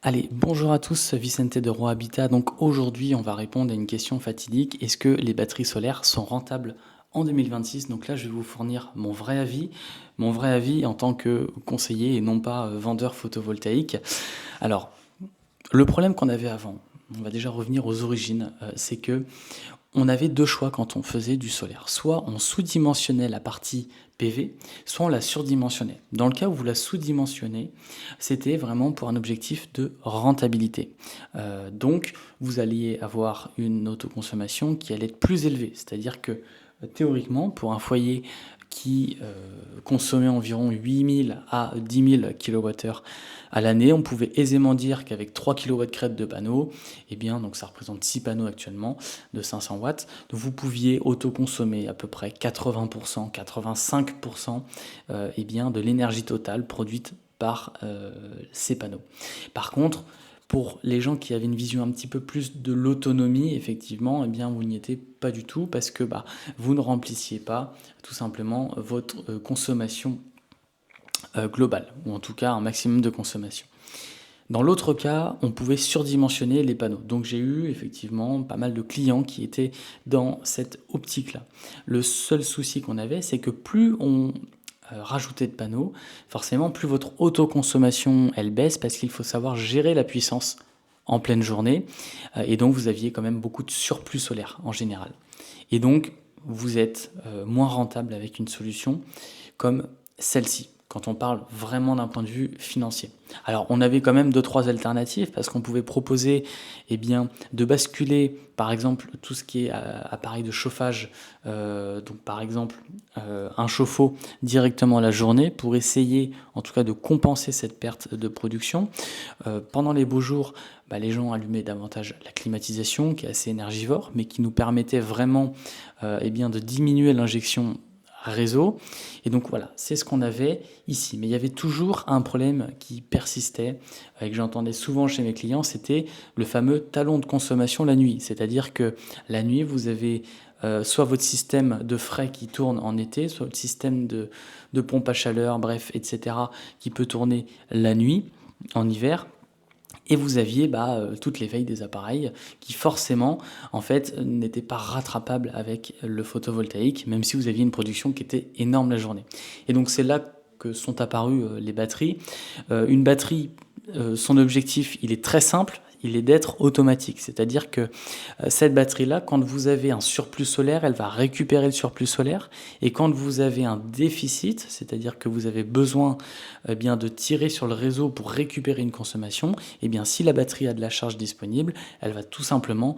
Allez, bonjour à tous, Vicente de Roi Habitat. Donc aujourd'hui, on va répondre à une question fatidique. Est-ce que les batteries solaires sont rentables en 2026? Donc là, je vais vous fournir mon vrai avis en tant que conseiller et non pas vendeur photovoltaïque. Alors, le problème qu'on avait avant, on va déjà revenir aux origines, c'est que on avait deux choix quand on faisait du solaire. Soit on sous-dimensionnait la partie PV, soit on la surdimensionnait. Dans le cas où vous la sous-dimensionnez, c'était vraiment pour un objectif de rentabilité. Donc, vous alliez avoir une autoconsommation qui allait être plus élevée. C'est-à-dire que, théoriquement, pour un foyer qui consommait environ 8000 à 10 000 kWh à l'année, on pouvait aisément dire qu'avec 3 kW crête de panneaux, eh bien, donc ça représente 6 panneaux actuellement de 500 watts, vous pouviez autoconsommer à peu près 80%, 85% eh bien, de l'énergie totale produite par ces panneaux. Par contre, pour les gens qui avaient une vision un petit peu plus de l'autonomie, effectivement, eh bien, vous n'y étiez pas du tout parce que vous ne remplissiez pas tout simplement votre consommation globale, ou en tout cas un maximum de consommation. Dans l'autre cas, on pouvait surdimensionner les panneaux. Donc j'ai eu effectivement pas mal de clients qui étaient dans cette optique-là. Le seul souci qu'on avait, c'est que plus on rajoutait de panneaux, forcément plus votre autoconsommation elle baisse parce qu'il faut savoir gérer la puissance en pleine journée et donc vous aviez quand même beaucoup de surplus solaire en général. Et donc vous êtes moins rentable avec une solution comme celle-ci, quand on parle vraiment d'un point de vue financier. Alors on avait quand même deux trois alternatives parce qu'on pouvait proposer de basculer par exemple tout ce qui est appareil de chauffage, donc par exemple un chauffe-eau directement la journée pour essayer en tout cas de compenser cette perte de production. Pendant les beaux jours, les gens allumaient davantage la climatisation qui est assez énergivore mais qui nous permettait vraiment de diminuer l'injection réseau. Et donc voilà, c'est ce qu'on avait ici. Mais il y avait toujours un problème qui persistait, que j'entendais souvent chez mes clients, c'était le fameux talon de consommation la nuit. C'est-à-dire que la nuit, vous avez soit votre système de frais qui tourne en été, soit votre système de pompe à chaleur, bref, etc., qui peut tourner la nuit, en hiver. Et vous aviez toutes les veilles des appareils qui forcément en fait n'étaient pas rattrapables avec le photovoltaïque, même si vous aviez une production qui était énorme la journée. Et donc c'est là que sont apparues les batteries. Une batterie, son objectif, il est très simple, il est d'être automatique. C'est-à-dire que cette batterie-là, quand vous avez un surplus solaire, elle va récupérer le surplus solaire. Et quand vous avez un déficit, c'est-à-dire que vous avez besoin de tirer sur le réseau pour récupérer une consommation, si la batterie a de la charge disponible, elle va tout simplement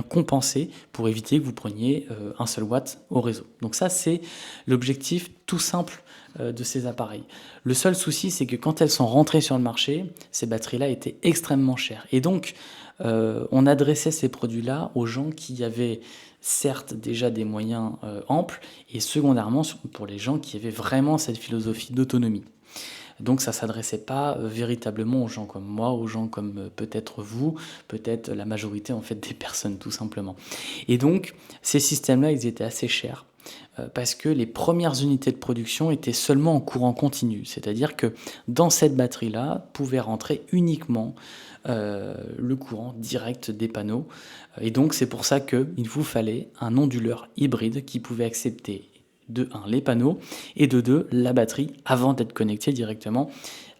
compenser pour éviter que vous preniez un seul watt au réseau. Donc ça, c'est l'objectif tout simple de ces appareils. Le seul souci, c'est que quand elles sont rentrées sur le marché, ces batteries-là étaient extrêmement chères. Et donc, on adressait ces produits-là aux gens qui avaient certes déjà des moyens amples et secondairement pour les gens qui avaient vraiment cette philosophie d'autonomie. Donc ça ne s'adressait pas véritablement aux gens comme moi, aux gens comme peut-être vous, peut-être la majorité en fait des personnes tout simplement. Et donc ces systèmes-là, ils étaient assez chers parce que les premières unités de production étaient seulement en courant continu. C'est-à-dire que dans cette batterie-là pouvait rentrer uniquement le courant direct des panneaux. Et donc c'est pour ça qu'il vous fallait un onduleur hybride qui pouvait accepter de 1 les panneaux et de 2 la batterie avant d'être connecté directement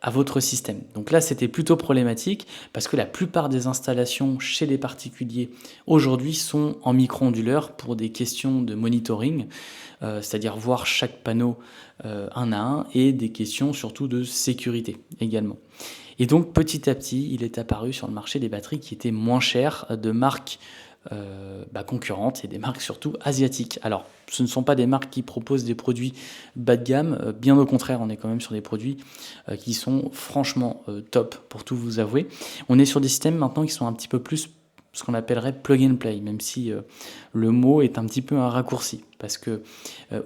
à votre système. Donc là c'était plutôt problématique parce que la plupart des installations chez les particuliers aujourd'hui sont en micro-onduleur pour des questions de monitoring, c'est-à-dire voir chaque panneau un à un, et des questions surtout de sécurité également. Et donc petit à petit il est apparu sur le marché des batteries qui étaient moins chères, de marques concurrentes et des marques surtout asiatiques. Alors ce ne sont pas des marques qui proposent des produits bas de gamme, bien au contraire, on est quand même sur des produits qui sont franchement top, pour tout vous avouer. On est sur des systèmes maintenant qui sont un petit peu plus ce qu'on appellerait plug and play, même si le mot est un petit peu un raccourci, parce que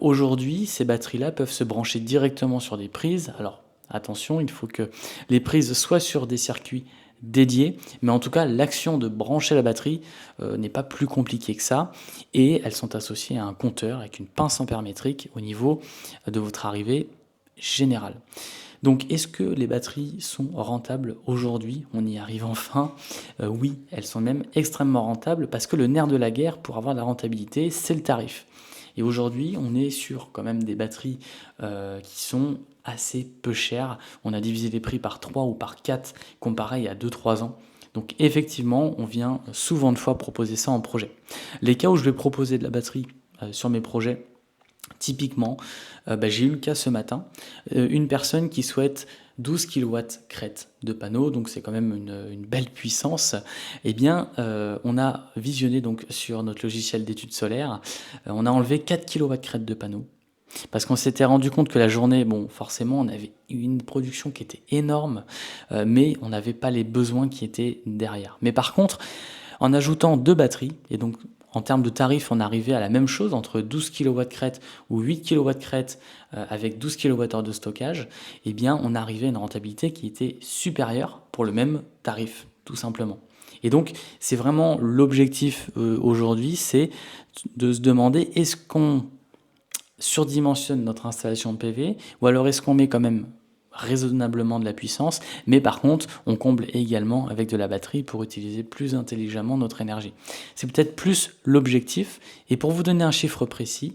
aujourd'hui ces batteries-là peuvent se brancher directement sur des prises. Alors attention, il faut que les prises soient sur des circuits dédiées, mais en tout cas l'action de brancher la batterie n'est pas plus compliquée que ça, et elles sont associées à un compteur avec une pince ampère métrique au niveau de votre arrivée générale. Donc, est-ce que les batteries sont rentables aujourd'hui? On y arrive enfin. Oui, elles sont même extrêmement rentables parce que le nerf de la guerre pour avoir de la rentabilité, c'est le tarif. Et aujourd'hui, on est sur quand même des batteries qui sont assez peu chères. On a divisé les prix par 3 ou par 4 comparé il y a 2-3 ans. Donc effectivement, on vient souvent de fois proposer ça en projet. Les cas où je vais proposer de la batterie sur mes projets, typiquement, j'ai eu le cas ce matin, une personne qui souhaite 12 kilowatts crête de panneau, donc c'est quand même une belle puissance. Eh bien, on a visionné donc sur notre logiciel d'études solaires, on a enlevé 4 kilowatts crête de panneau. Parce qu'on s'était rendu compte que la journée, bon, forcément, on avait une production qui était énorme, mais on n'avait pas les besoins qui étaient derrière. Mais par contre, en ajoutant 2 batteries, et donc en termes de tarifs, on arrivait à la même chose entre 12 kilowatts crête ou 8 kilowatts crête avec 12 kWh de stockage, eh bien on arrivait à une rentabilité qui était supérieure pour le même tarif, tout simplement. Et donc c'est vraiment l'objectif aujourd'hui, c'est de se demander est-ce qu'on surdimensionne notre installation de PV ou alors est-ce qu'on met quand même raisonnablement de la puissance, mais par contre, on comble également avec de la batterie pour utiliser plus intelligemment notre énergie. C'est peut-être plus l'objectif, et pour vous donner un chiffre précis,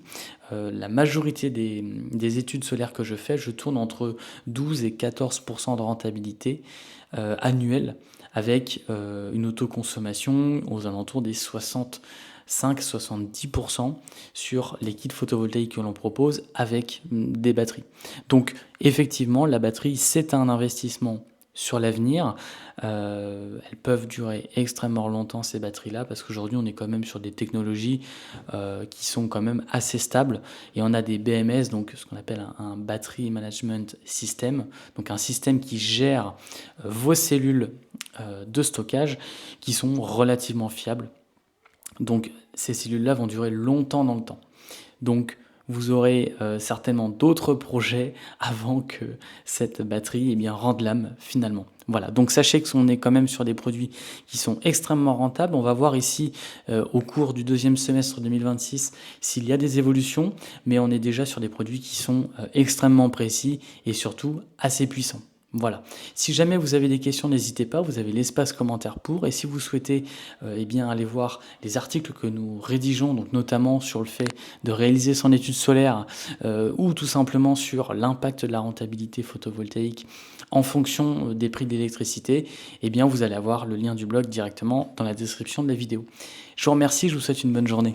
la majorité des études solaires que je fais, je tourne entre 12 et 14% de rentabilité annuelle, avec une autoconsommation aux alentours des 65-70% sur les kits photovoltaïques que l'on propose avec des batteries. Donc effectivement, la batterie, c'est un investissement sur l'avenir. Elles peuvent durer extrêmement longtemps, ces batteries-là, parce qu'aujourd'hui, on est quand même sur des technologies qui sont quand même assez stables. Et on a des BMS, donc ce qu'on appelle un Battery Management System, donc un système qui gère vos cellules de stockage, qui sont relativement fiables. Donc ces cellules-là vont durer longtemps dans le temps. Donc vous aurez certainement d'autres projets avant que cette batterie rende l'âme finalement. Voilà, donc sachez qu'on est quand même sur des produits qui sont extrêmement rentables. On va voir ici au cours du deuxième semestre 2026 s'il y a des évolutions, mais on est déjà sur des produits qui sont extrêmement précis et surtout assez puissants. Voilà. Si jamais vous avez des questions, n'hésitez pas, vous avez l'espace commentaire pour. Et si vous souhaitez aller voir les articles que nous rédigeons, donc notamment sur le fait de réaliser son étude solaire ou tout simplement sur l'impact de la rentabilité photovoltaïque en fonction des prix d'électricité, vous allez avoir le lien du blog directement dans la description de la vidéo. Je vous remercie, je vous souhaite une bonne journée.